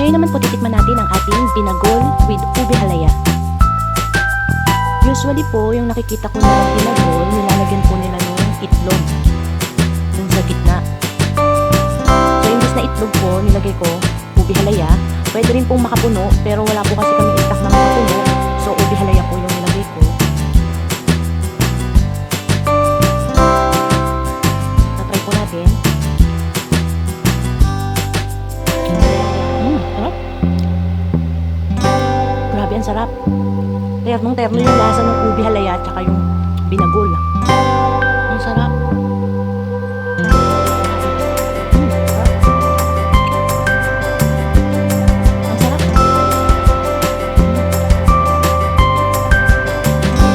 Ngayon naman po titikman natin ang ating binagol with ube halaya. Usually po, yung nakikita ko na binagol, nilalagyan po nila ng itlog dun sa gitna. So, imbis na itlog po, nilagay ko ube halaya. Pwede rin pong makapuno, pero wala po kasi kami itak na makapuno. So, ube halaya po yung nilagay ko. Na-try po natin. Sarap. Grabe, ang sarap. Ternong-terno yung lasa ng ube halaya at saka yung binagol. Ang sarap. Ang sarap.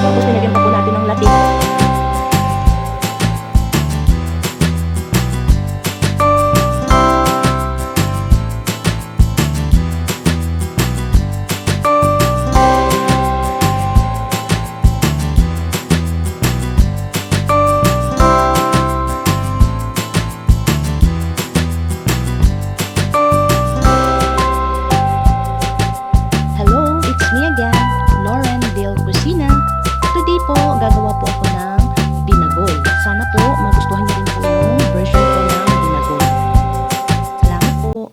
Tapos nilagyan pa po natin ng latik. Gagawa po ako ng binagol. Sana po magustuhan niyo rin po yung version ko ng binagol. Salamat po.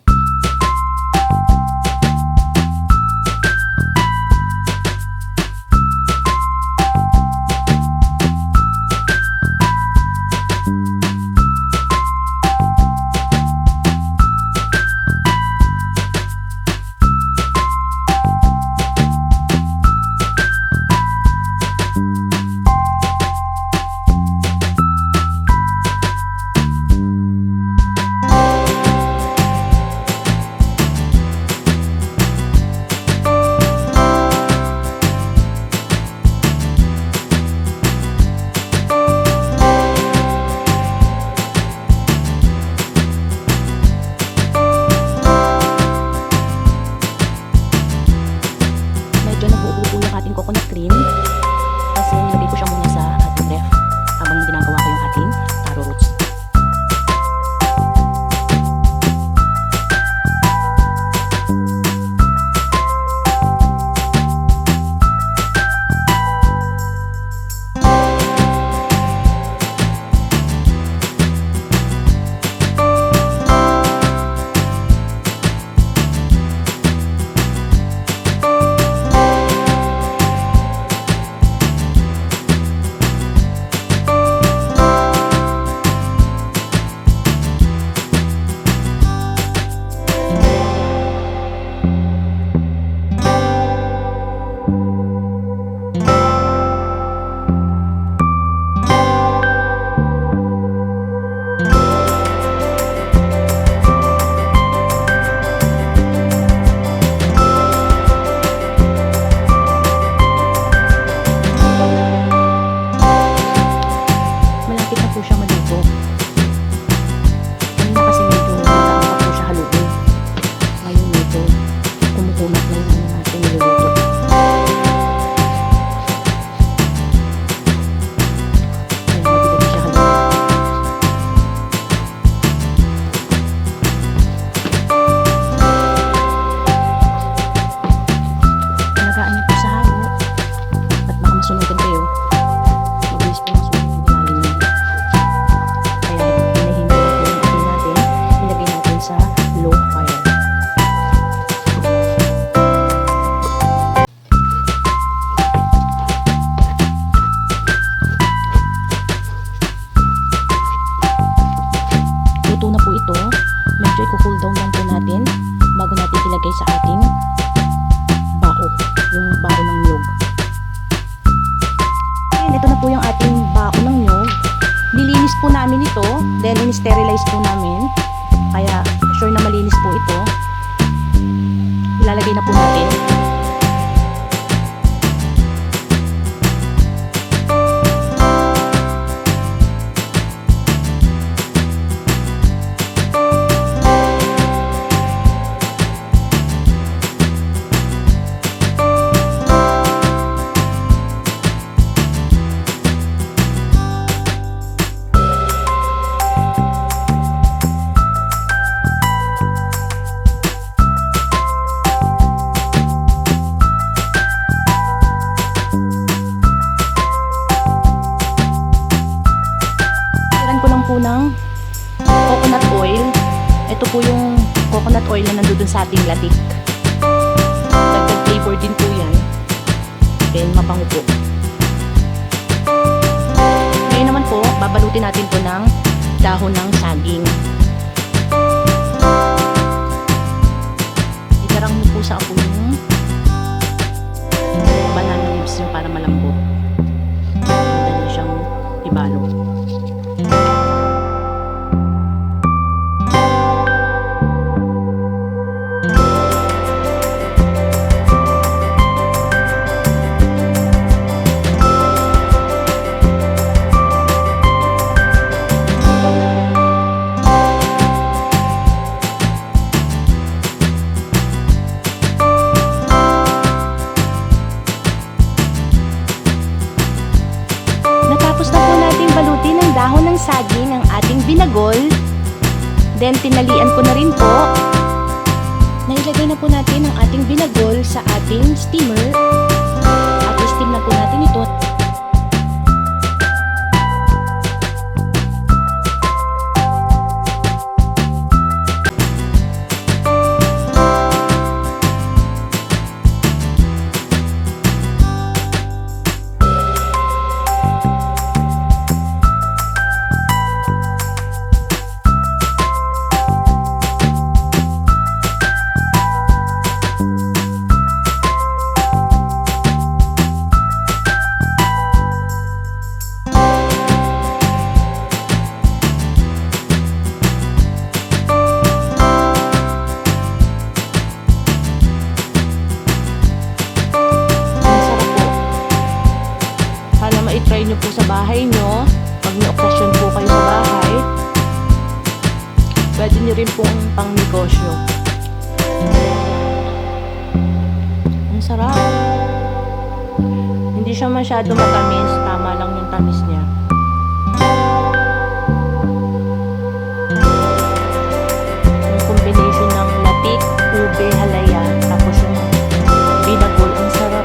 Coconut cream kasi nilagay ko siya muna sa ating ref habang ginagawa ko yung ating taro roots. i-cool down lang po natin bago natin ilagay sa ating bao, yung bao ng niyog. Ayan, ito na po yung ating bao ng niyog. Nilinis po namin ito, then in-sterilize po namin, kaya sure na malinis po ito. Ilalagay na po natin. yung coconut oil na nandun sa ating latik. Dagdag flavor din po yan. Then mabango po. Ngayon naman po, babalutin natin po ng dahon ng saging. Itarang mo po sa apo yung banana leaves yung para malambot. Madali siyang ibalo. Dahon ng saging ang ating binagol. Then tinalian ko na rin po. Nailagay na po natin ang ating binagol sa ating steamer. At i-steam na po natin ito. I-try nyo po sa bahay nyo. Pag may okasyon po kayo sa bahay, pwede nyo rin pong pang negosyo. Ang sarap. Hindi siya masyado matamis. Tama lang yung tamis niya. Yung combination ng latik, ube, halaya, tapos yung binagol. Ang sarap.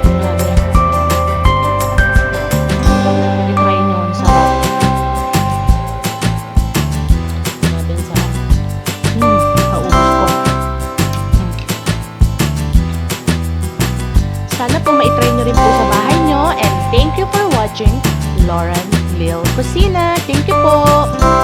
Sana po ma-try nyo rin po sa bahay nyo. And thank you for watching Lauren Lil Cucina. Thank you po!